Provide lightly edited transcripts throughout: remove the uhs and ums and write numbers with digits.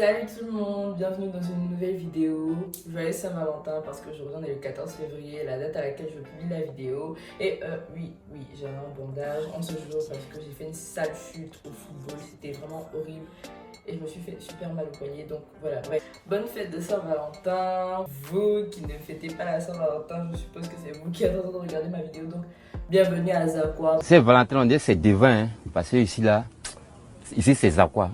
Salut tout le monde, bienvenue dans une nouvelle vidéo. Joyeux Saint-Valentin parce qu'aujourd'hui on est le 14 février, la date à laquelle je publie la vidéo. Et oui, j'ai un bandage en ce jour parce que j'ai fait une sale chute au football, c'était vraiment horrible. Et je me suis fait super mal au poignet, donc voilà, bref. Bonne fête de Saint-Valentin. Vous qui ne fêtez pas la Saint-Valentin, je suppose que c'est vous qui êtes en train de regarder ma vidéo, donc bienvenue à Zakwa. C'est Valentin, on dit c'est divin, hein, parce que ici c'est Zakwa.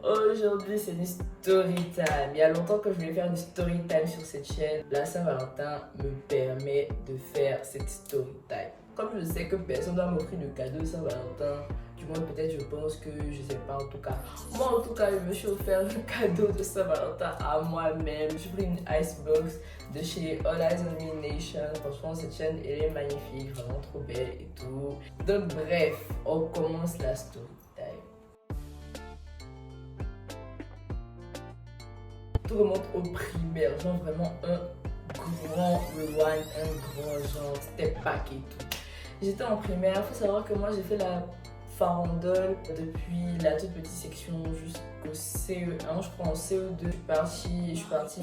Aujourd'hui c'est une story time. Il y a longtemps que je voulais faire une story time sur cette chaîne. La Saint-Valentin me permet de faire cette story time. Comme je sais que personne ne doit m'offrir de cadeau de Saint-Valentin, du moins peut-être je pense que je sais pas en tout cas. Moi en tout cas je me suis offert le cadeau de Saint-Valentin à moi-même. J'ai pris une icebox de chez All Eyes on Me Nation. Franchement cette chaîne elle est magnifique, vraiment trop belle et tout. Donc bref, on commence la story time. Tout remonte au primaire, genre vraiment un grand rewind, un grand genre step back et tout. J'étais en primaire, il faut savoir que moi j'ai fait la farandole depuis la toute petite section jusqu'au CE1, je crois en CE2. Je suis partie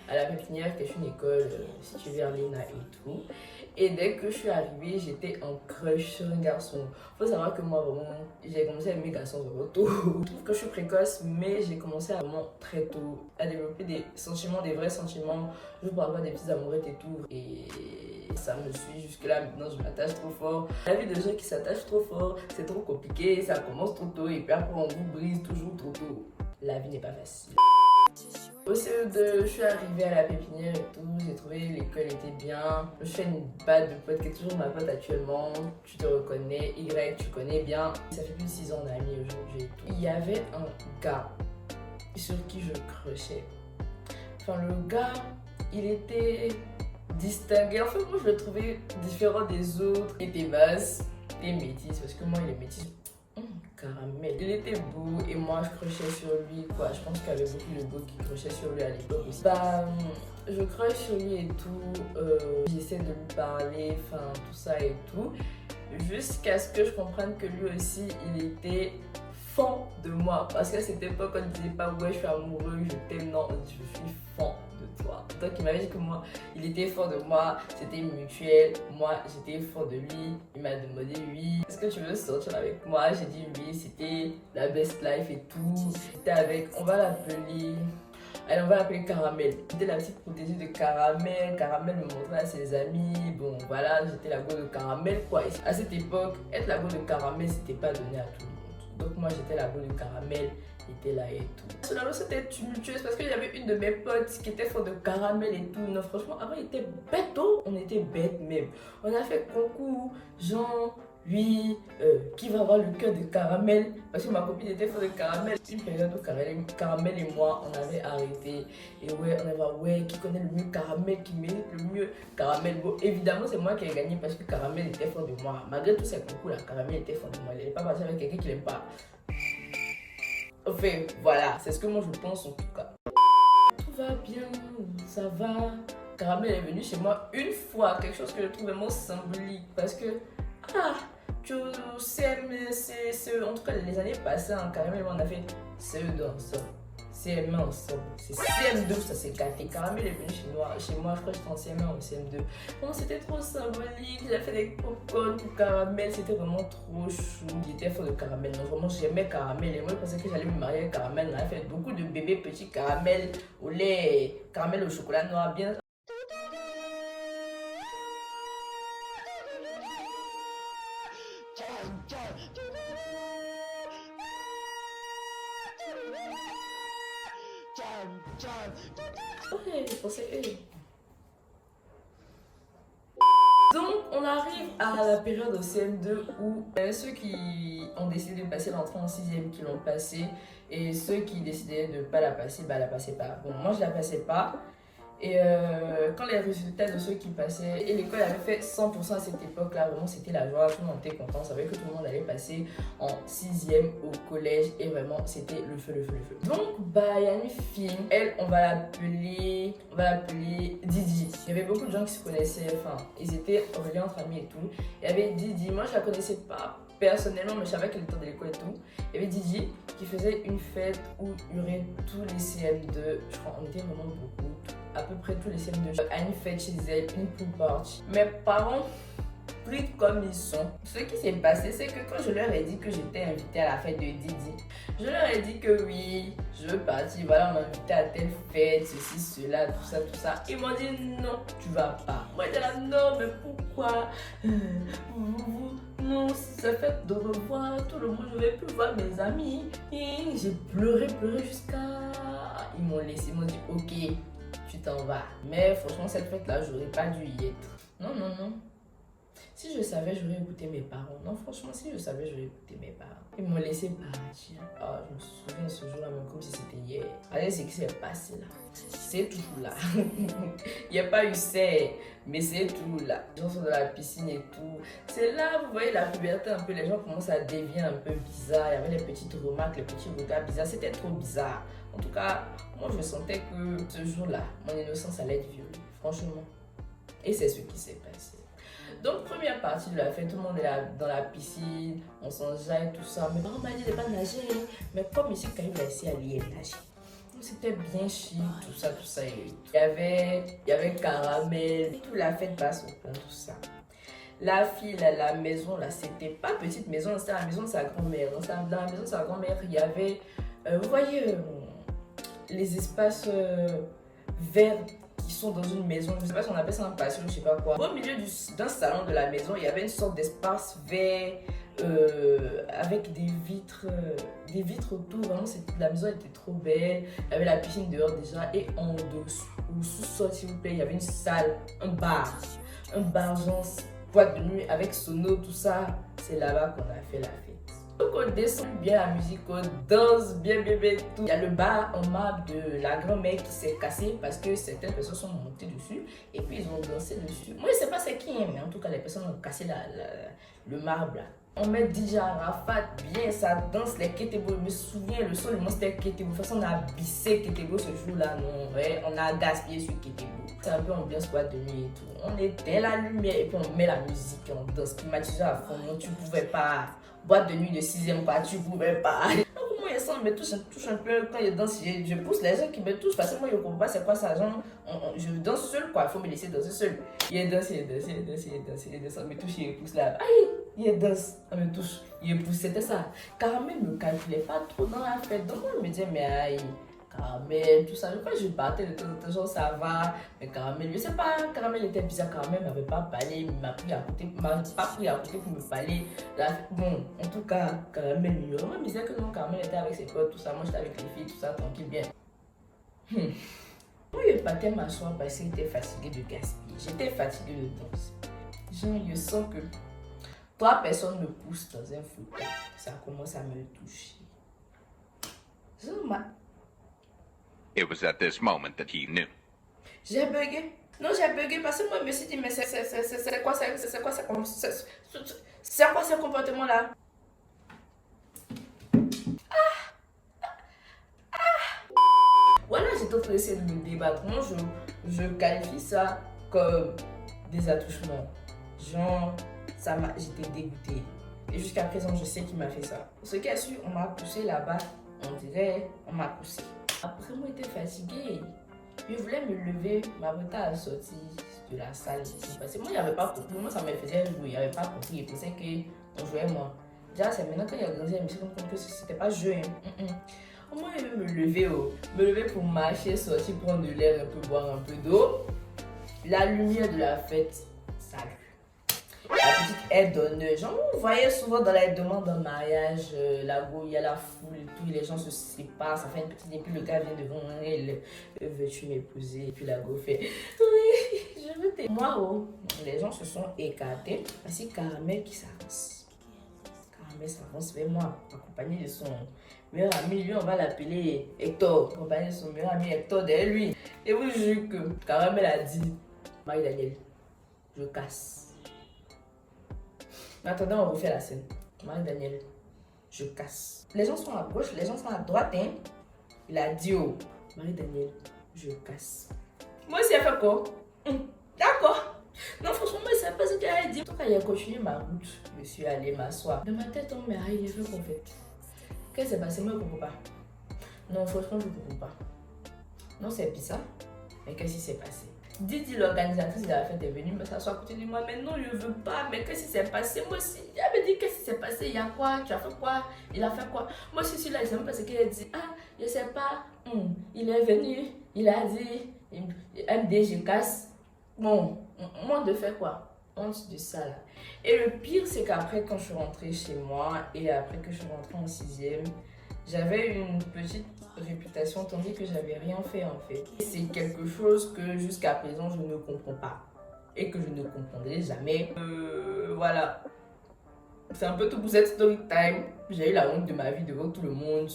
à la Pépinière, qui est une école située vers l'ENA et tout. Et dès que je suis arrivée, j'étais en crush sur un garçon. Faut savoir que moi, vraiment, j'ai commencé à aimer les garçons vraiment tôt. Je trouve que je suis précoce, mais j'ai commencé à vraiment très tôt à développer des sentiments, des vrais sentiments. Je vous parle pas des petits amourettes et tout. Et ça me suit jusque-là. Maintenant, je m'attache trop fort. La vie de gens qui s'attachent trop fort, c'est trop compliqué. Ça commence trop tôt et puis après, on vous brise toujours trop tôt. La vie n'est pas facile. Au CE2, je suis arrivée à la Pépinière et tout, j'ai trouvé l'école était bien. Je fais une bad de pote qui est toujours ma pote actuellement. Tu te reconnais, Y, tu connais bien. Ça fait plus de 6 ans on est amis aujourd'hui et tout. Il y avait un gars sur qui je crushais. Enfin, le gars, il était distingué. En fait, moi, je le trouvais différent des autres. Il était basse, il était métis, parce que moi, il est métis. Caramel. Il était beau et moi je crochais sur lui quoi. Je pense qu'il y avait beaucoup de beaux qui crochaient sur lui à l'époque aussi. Je croche sur lui et tout. J'essaie de lui parler, enfin tout ça et tout. Jusqu'à ce que je comprenne que lui aussi il était fan de moi. Parce qu'à cette époque on ne disait pas ouais je suis amoureux, je t'aime, non, je suis fan de toi. Donc il m'avait dit que moi, il était fan de moi, c'était mutuel, moi j'étais fan de lui, il m'a demandé oui, est-ce que tu veux sortir avec moi? J'ai dit oui, c'était la best life et tout. J'étais avec, on va l'appeler Caramel. J'étais la petite protégée de Caramel. Caramel me montrait à ses amis. Bon voilà, j'étais la go de Caramel quoi. Et à cette époque, être la go de Caramel, c'était pas donné à tout le monde. Donc moi j'étais la go de Caramel, était là et tout. Finalement c'était tumultueuse parce qu'il y avait une de mes potes qui était fan de Caramel et tout. Non franchement avant il était bête, on était bêtes même. On a fait concours, genre oui, qui va avoir le cœur de Caramel parce que ma copine était fan de Caramel. Une période où Caramel et moi on avait arrêté et ouais on avait ouais qui connaît le mieux Caramel, qui mérite le mieux Caramel. Bon évidemment c'est moi qui ai gagné parce que Caramel était fan de moi. Malgré tous ces concours là, Caramel était fan de moi. Elle n'est pas partie avec quelqu'un qui l'aime pas. Enfin voilà, c'est ce que moi je pense en tout cas. Tout va bien, ça va. Caramel est venu chez moi une fois, quelque chose que je trouve vraiment symbolique parce que tu sais, en tout cas les années passées, Caramel on a fait CE2 ensemble, CM1 ensemble, c'est CM2 ça s'est gâté. Caramel est venu chez moi, je crois que j'étais en CM1 ou CM2. Bon, c'était trop symbolique, j'ai fait des popcorn pour Caramel, c'était vraiment trop chou. J'étais fan de Caramel, non vraiment j'aimais Caramel et moi je pensais que j'allais me marier avec Caramel. On a fait beaucoup de bébés petits Caramel au lait, Caramel au chocolat noir, bien. Ouais, je pensais Donc on arrive à la période au CM2 où ceux qui ont décidé de passer l'entrée en 6e qui l'ont passé et ceux qui décidaient de ne pas la passer, la passaient pas. Bon moi je la passais pas. Et quand les résultats de ceux qui passaient, et l'école avait fait 100% à cette époque-là, vraiment c'était la joie, tout le monde était content, on savait que tout le monde allait passer en 6e au collège et vraiment c'était le feu. Donc il y a une fille, elle on va l'appeler Didi. Il y avait beaucoup de gens qui se connaissaient, enfin ils étaient reliés entre amis et tout. Il y avait Didi, moi je la connaissais pas personnellement, mais je savais qu'elle était de l'école et tout. Il y avait Didi qui faisait une fête où il y aurait tous les CM2, je crois on était vraiment beaucoup, à peu près tous les CM2, à une fête chez elle, une pool party. Mes parents, pris comme ils sont, ce qui s'est passé, c'est que quand je leur ai dit que j'étais invitée à la fête de Didi, je leur ai dit que oui, je veux partir, voilà, on m'a invité à telle fête, ceci, cela, tout ça. Ils m'ont dit non, tu vas pas. Moi j'étais là, non, mais pourquoi? Non, si ça fait de revoir tout le monde, je vais plus voir mes amis. Et j'ai pleuré jusqu'à... Ils m'ont laissé, ils m'ont dit ok, tu t'en vas. Mais franchement, cette fête-là, j'aurais pas dû y être. Non. Si je savais, j'aurais écouté mes parents. Non, franchement, si je savais, j'aurais écouté mes parents. Ils m'ont laissé partir. Ah, je me souviens de ce jour-là, même comme si c'était hier. Regardez ce qui s'est passé là. C'est tout là. Il n'y a pas eu c'est, mais c'est tout là. Les gens sont dans la piscine et tout. C'est là, vous voyez la puberté un peu. Les gens commencent à devenir un peu bizarres. Il y avait les petites remarques, les petits regards bizarres. C'était trop bizarre. En tout cas, moi, je sentais que ce jour-là, mon innocence allait être violée. Franchement. Et c'est ce qui s'est passé. Donc, première partie de la fête, tout le monde est là dans la piscine, on s'enjaille, tout ça. Mes parents m'ont dit de ne pas nager, mais comme ici, quand il a essayé à aller nager. Donc, c'était bien chic, tout ça. Il y avait caramel, toute la fête passe au point, tout ça. La fille, là, la maison, là, c'était pas petite maison, c'était la maison de sa grand-mère. Dans la maison de sa grand-mère, il y avait, vous voyez, les espaces verts qui sont dans une maison, je sais pas si on appelle ça un patio, je sais pas quoi. Au milieu d'un salon de la maison, il y avait une sorte d'espace vert avec des vitres autour. Vraiment, la maison était trop belle. Il y avait la piscine dehors déjà et en dessous, au sous-sol s'il vous plaît, il y avait une salle, un bar genre boîte de nuit avec sono, tout ça. C'est là-bas qu'on a fait la fête. Donc on descend bien la musique, on danse bien tout. Il y a le bar en marbre de la grand-mère qui s'est cassé parce que certaines personnes sont montées dessus et puis ils ont dansé dessus. Moi je sais pas c'est qui, mais en tout cas les personnes ont cassé le marbre là. On met DJ Arafat, bien ça danse, les Ketebo. Je me souviens, le son, le c'était Ketebo. De toute façon, on a bissé Ketebo ce jour-là, non, ouais, on a gaspillé sur Ketebo. C'est un peu ambiance boîte de nuit et tout. On était la lumière et puis on met la musique et on danse, climatisé à fond. Non, tu pouvais pas. Boîte de nuit de 6e pas, tu pouvais pas. Moi, il me touche un peu quand il danse. Je pousse les gens qui me touchent parce que moi, je ne comprends pas c'est quoi ça. Genre, je danse seul, quoi. Il faut me laisser danser seul. Il danse, on me touche, il pousse là. Aïe, il danse, on me touche, il pousse. C'était ça. Caramel ne me calculait pas trop dans la fête. Donc, moi, je me disais, mais aïe. Caramel, tout ça. Quand je partais de temps en temps, genre ça va. Mais Caramel, je sais pas, Caramel était bizarre. Caramel m'avait pas parlé, il m'a pas pris à côté pour me parler. Bon, en tout cas, Caramel, il me disait que non, Caramel était avec ses potes, tout ça. Moi, j'étais avec les filles, tout ça, tranquille, bien. Moi, je partais m'asseoir parce que j'étais fatiguée de gaspiller. J'étais fatiguée de danser. Genre, je sens que 3 personnes me poussent dans un fauteuil. Ça commence à me toucher. It was at this moment that he knew. J'ai bugué. Non, j'ai bugué parce que moi, je me suis dit, mais c'est quoi ce comportement-là? Voilà, j'étais en train d'essayer de me débattre. Moi, je qualifie ça comme des attouchements. Genre, j'étais dégoûtée. Et jusqu'à présent, je sais qui m'a fait ça. Ce qui a su, on m'a poussé là-bas. On dirait, on m'a poussé. Après, moi, j'étais fatiguée. Je voulais me lever, m'apprêter à sortir de la salle. Parce que moi, il n'y avait pas compris. Moi, ça me faisait jouer. Il n'y avait pas compris. Il pensait qu'on jouait moi. Déjà, c'est maintenant quand il a grandi, je me suis rendu compte que c'était pas jeu. Moi, je veux me lever pour marcher, sortir, prendre de l'air, un peu, boire un peu d'eau. La lumière de la fête, salut. La petite aide d'honneur. Genre, vous voyez souvent dans les demandes de mariage, là où il y a la foule et tout, les gens se séparent, ça fait une petite. Et puis le gars vient devant elle, veux-tu m'épouser? Et puis la go fait, oui, je veux t'aimer. Moi, les gens se sont écartés. Voici Caramel qui s'avance. Caramel s'avance vers moi, accompagné de son meilleur ami. Lui, on va l'appeler Hector, accompagné de son meilleur ami Hector derrière lui. Et vous jure que Caramel a dit, Marie-Daniel, je casse. Mais attendez, on refait la scène. Marie-Daniel, je casse. Les gens sont à gauche, les gens sont à droite. Hein? Il a dit, oh, Marie-Daniel, je casse. Moi aussi, elle fait quoi? D'accord. Non, franchement, moi, c'est pas ce qu'elle a dit. En tout cas, il a continué ma route. Je suis allée m'asseoir. Dans ma tête, on m'a dit, il veut qu'on fait. Qu'est-ce qui s'est passé? Moi, je ne comprends pas. Non, franchement, je ne comprends pas. Non, c'est bizarre. Mais qu'est-ce qui s'est passé? Didi, l'organisatrice de la fête, est venue me s'asseoir à côté de moi. Mais non, je ne veux pas. Mais qu'est-ce qui s'est passé? Moi aussi, elle me dit, qu'est-ce qui s'est passé? Il y a quoi? Tu as fait quoi? Il a fait quoi? Moi aussi, celui-là, je ne sais même pas ce qu'il a dit. Ah, je ne sais pas. Il est venu, il a dit, MD, je casse. Bon, moi, de faire quoi? Honte de ça là. Et le pire, c'est qu'après, quand je suis rentrée chez moi et après que je suis rentrée en 6e, j'avais une petite réputation tandis que j'avais rien fait en fait. C'est quelque chose que jusqu'à présent je ne comprends pas et que je ne comprendrai jamais. Voilà. C'est un peu tout pour cette story time. J'ai eu la honte de ma vie devant tout le monde.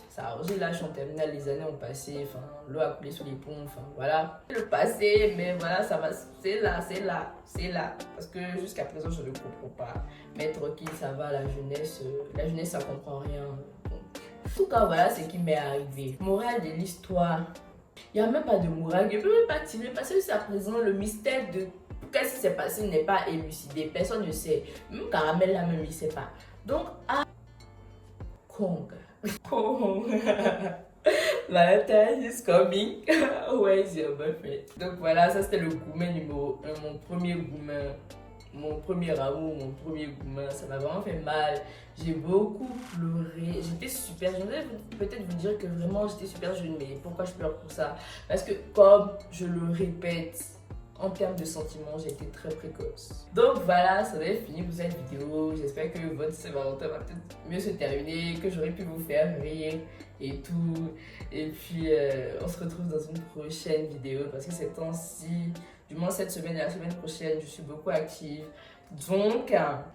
Ça a arrangé là, je suis en terminale, les années ont passé, enfin, l'eau a coulé sous les ponts, enfin voilà. Le passé, mais voilà, ça va, c'est là. Parce que jusqu'à présent, je ne comprends pas. Mais tranquille, ça va, la jeunesse, ça comprend rien. En tout cas, voilà ce qui m'est arrivé. Morale de l'histoire. Il n'y a même pas de morale, je ne peux même pas tirer parce que jusqu'à présent, le mystère de qu'est-ce qui s'est passé n'est pas élucidé. Personne ne sait. Même Caramel là, même il ne sait pas. Donc, à Kong. Valentine is coming. Where is your boyfriend? Donc voilà, ça c'était le gourmet numéro 1, mon premier gourmet. Mon premier amour, mon premier gourmet, ça m'a vraiment fait mal. J'ai beaucoup pleuré. J'étais super jeune. Je vais peut-être vous dire que vraiment j'étais super jeune, mais pourquoi je pleure pour ça? Parce que comme je le répète, en termes de sentiments, j'ai été très précoce. Donc voilà, ça va être fini pour cette vidéo. J'espère que votre Saint-Valentin va peut-être mieux se terminer, que j'aurai pu vous faire rire et tout. Et puis on se retrouve dans une prochaine vidéo parce que ces temps-ci, du moins cette semaine et la semaine prochaine, je suis beaucoup active. Donc,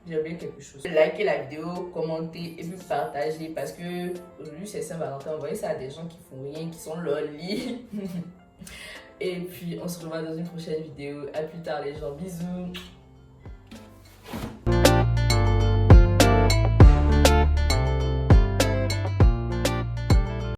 j'ai oublié quelque chose. Likez la vidéo, commentez et puis partagez parce que aujourd'hui c'est Saint-Valentin. Envoyez ça à des gens qui font rien, qui sont loli. Et puis on se revoit dans une prochaine vidéo. À plus tard les gens, bisous.